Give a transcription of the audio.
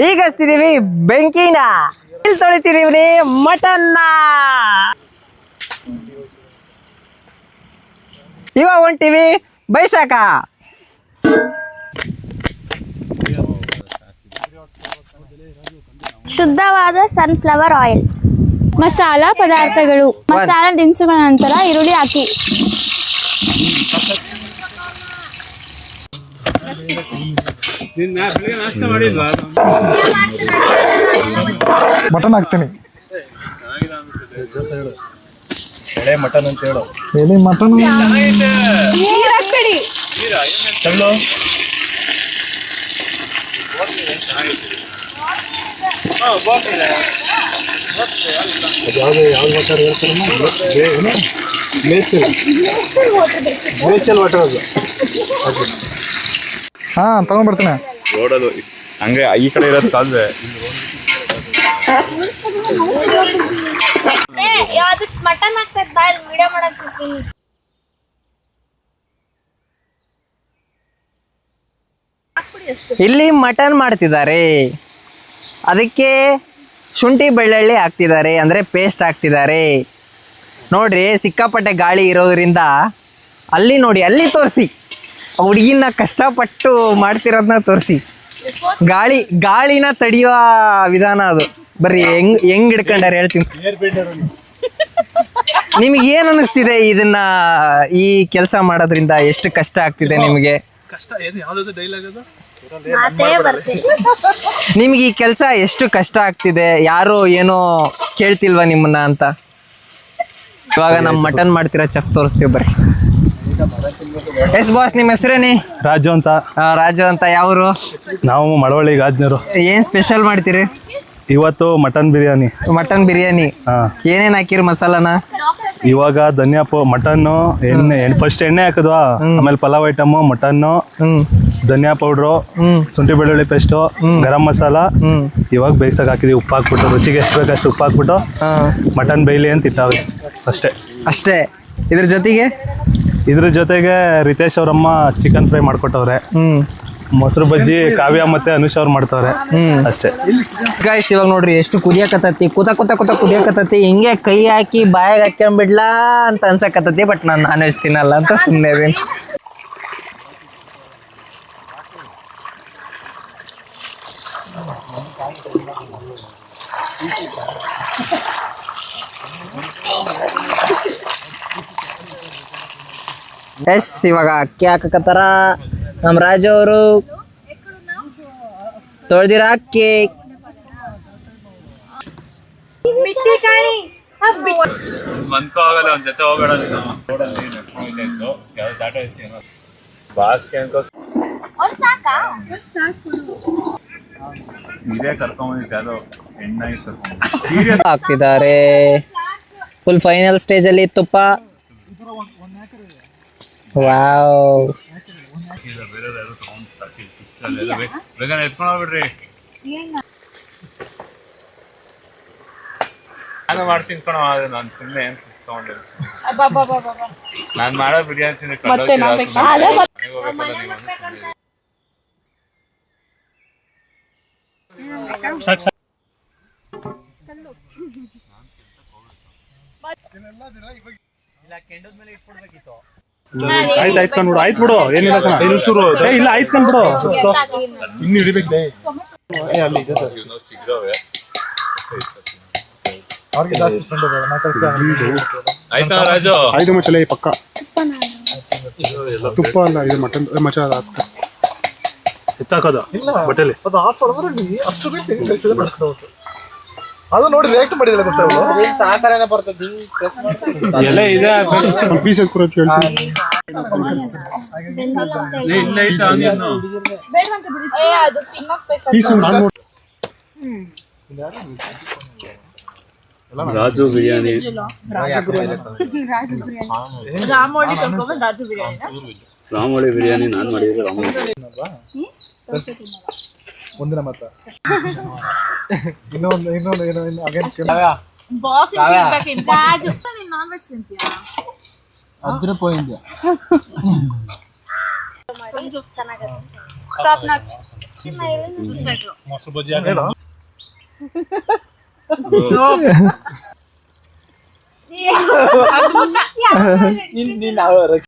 ಈಗ ಹಚ್ತಿದೀವಿ ಬೆಂಕಿನ, ಇಲ್ಲಿ ತೊಳಿತಿದೀವಿ ಮಟನ್ನ. ಇವಾಗ ಹೊಂಟಿವಿ ಬೈಸಾಕ. ಶುದ್ಧವಾದ ಸನ್ಫ್ಲವರ್ ಆಯಿಲ್. ಮಸಾಲಾ ಪದಾರ್ಥಗಳು, ಮಸಾಲಾ ದಿನಸುಗಳ ನಂತರ ಈರುಳ್ಳಿ ಹಾಕಿ. ಮಟನ್ ಹಾಕ್ತೀನಿ. ಮಟನ್ ಅಂತ ಹೇಳು. ಎಲೆ ಮಟನ್ ಹಾ ತಗೊಂಡ್ಬರ್ತೀನಿ. ರೋಡಲ್ಲಿ ಹಂಗೆ ಈ ಕಡೆ ಇರೋದು ಕಾಲ್ವೆ. ಮಟನ್ ಹಾಕ್ತದ ಬಾ, ವಿಡಿಯೋ ಮಾಡಕ್ಕೆ. ಇಲ್ಲಿ ಮಟನ್ ಮಾಡ್ತಿದ್ದಾರೆ, ಅದಕ್ಕೆ ಶುಂಠಿ ಬೆಳ್ಳುಳ್ಳಿ ಹಾಕ್ತಿದ್ದಾರೆ, ಅಂದರೆ ಪೇಸ್ಟ್ ಹಾಕ್ತಿದ್ದಾರೆ. ನೋಡ್ರಿ ಸಿಕ್ಕಾಪಟ್ಟೆ ಗಾಳಿ ಇರೋದ್ರಿಂದ ಅಲ್ಲಿ ನೋಡಿ, ಅಲ್ಲಿ ತೋರಿಸಿ ಹುಡುಗಿನ ಕಷ್ಟಪಟ್ಟು ಮಾಡ್ತಿರೋದನ್ನ ತೋರಿಸಿ. ಗಾಳಿನ ತಡೆಯುವ ವಿಧಾನ ಅದು. ಬರ್ರಿ ಹೆಂಗ್ ಹಿಡ್ಕೊಂಡಾರೆ ಹೇಳ್ತೀನಿ. ನಿಮಗೆ ಏನು ಅನಿಸ್ತಿದೆ ಇದನ್ನ, ಈ ಕೆಲಸ ಮಾಡೋದ್ರಿಂದ ಎಷ್ಟು ಕಷ್ಟ ಆಗ್ತಿದೆ ನಿಮಗೆ? ನಿಮ್ಗೆ ಈ ಕೆಲಸ ಎಷ್ಟು ಕಷ್ಟ ಆಗ್ತಿದೆ? ಯಾರು ಏನೋ ಕೇಳ್ತಿಲ್ವಾ ನಿಮ್ಮನ್ನ ಅಂತ? ಇವಾಗ ನಮ್ಮ ಮಟನ್ ಮಾಡ್ತಿರೋ ಚೆಫ್ ತೋರಿಸ್ತೀವಿ ಬರ್ರಿ. ಎಸ್ ಬಾಸ್, ನಿಮ್ಮ ಹೆಸರೇನಿ? ರಾಜು ಅಂತ. ರಾಜು ಅಂತ. ಯಾವರು? ನಾವು ಮಳವಳ್ಳಿ ಗಾಜ್ನರು. ಏನ್ ಸ್ಪೆಷಲ್ ಮಾಡ್ತೀರಿ ಇವತ್ತು? ಮಟನ್ ಬಿರಿಯಾನಿ. ಮಟನ್ ಬಿರಿಯಾನಿ. ಏನೇನ್ ಹಾಕಿರಿ ಮಸಾಲಾನ? ಇವಾಗ ಧನಿಯಾ ಮಟನ್ನು, ಎಣ್ಣೆ ಫಸ್ಟ್ ಎಣ್ಣೆ ಹಾಕಿದ್ವಾ, ಆಮೇಲೆ ಪಲಾವ್ ಐಟಮ್, ಮಟನ್ನು, ಧನಿಯಾ ಪೌಡ್ರು, ಶುಂಠಿ ಬೆಳ್ಳುಳ್ಳಿ ಪೇಸ್ಟು, ಗರಂ ಮಸಾಲ. ಇವಾಗ ಬೇಯಿಸಕ್ ಹಾಕಿದ್ವಿ. ಉಪ್ಪು ಹಾಕ್ಬಿಟ್ಟು ರುಚಿಗೆ ಎಷ್ಟು ಬೇಕಷ್ಟು ಉಪ್ಪು ಹಾಕ್ಬಿಟ್ಟು ಮಟನ್ ಬೇಯ್ಲಿ ಅಂತ ಇಟ್ಟಾವೆ ಅಷ್ಟೇ. ಇದ್ರ ಜೊತೆಗೆ ರಿತೇಶ್ ಅವರಮ್ಮ ಚಿಕನ್ ಫ್ರೈ ಮಾಡ್ಕೊಟ್ಟವ್ರೆ. ಮೊಸರು ಬಜ್ಜಿ ಕಾವ್ಯ ಮತ್ತೆ ಅನುಷ್ ಅವ್ರು ಮಾಡ್ತಾವ್ರೆ. ಅಷ್ಟೇ ಗೈಸ್. ಇವಾಗ ನೋಡ್ರಿ ಎಷ್ಟು ಕುದಿಯಕತ್ತತಿ, ಕೂತ ಕುದಿಯಕತ್ತತಿ. ಹಿಂಗೆ ಕೈ ಹಾಕಿ ಬಾಯಾಗ ಹಾಕ್ಕೊಂಡ್ಬಿಡ್ಲಾ ಅಂತ ಅನ್ಸಕತ್ತತಿ. ಬಟ್ ನಾನು ನಾನ್ ವೆಜ್ ತಿನ್ನಲ್ಲ ಅಂತ ಸುಮ್ಮನೆ ಇದೀನಿ. ಎಸ್, ಇವಾಗ ಅಕ್ಕಿ ಹಾಕಕತ್ತಾರ ನಮ್ಮ ರಾಜು ಅವರು. ತೊಳ್ದಿರ ಅಕ್ಕಿ. ಹಾಕ್ತಿದ್ದಾರೆ. ಫುಲ್ ಫೈನಲ್ ಸ್ಟೇಜ್ ಅಲ್ಲಿ ತುಪ್ಪ. ವಾವ್, ನಾನು ಮಾಡ್ತೀನಿ ಕಣೋ. ನಾನು ಸುಮ್ಮನೆ ಏನು ತಗೊಂಡಿಲ್ಲ. ನಾನು ಮಾಡೋ ಬಿರಿಯಾನಿ ಆಯ್ತು ಬಿಡು. ಏನಿಲ್ಲ ಇಲ್ಲ, ಆಯ್ತ್ಕೊಂಡ್ಬಿಡು. ಇನ್ನು ಹಿಡಿಬೇಕು. ಆಯ್ತಾ ರಾಜು? ಐದು ಮಸಾಲೆ ಪಕ್ಕ. ತುಪ್ಪ ಅಲ್ಲ, ಇದು ಮಟನ್ ಮಸಾಲ ಹಾಕ್ತಾ ಎತ್ತಾಕೋದು ಬಟ್ಟೆಲಿ. ಅದು ಆಫ್ ಮಾಡಿದ್ರೆ ಅಷ್ಟು ಅದು ನೋಡಿ ರಿಯಾಕ್ಟ್ ಮಾಡಿದ್ರೆ ಗೊತ್ತಾಗಲ್ಲ. ಸಾಕಾರನ ಬರ್ತದೆ. ಎಲ್ಲ ಇದೆ. ಪೀಸ್ ಹಾಕಿ ಹೇಳ್ತೀನಿ. ಪೀಸ್ ನಾನು ನೋಡಿ. ರಾಜು ಬಿರಿಯಾನಿ. ರಾಮೋಳಿ ಬಿರಿಯಾನಿ ನಾನು ಮಾಡಿದ್ರೆ ಮುಂದಿನ ಮತ್ತ ಇನ್ನೊಂದು ಏನೋ ಅಗೇನ್ ಮಾಡಿ ಚೆನ್ನಾಗುತ್ತೆ. Top notch. ಮೊಸರು ಬಜ್ಜಿ ನೀನ್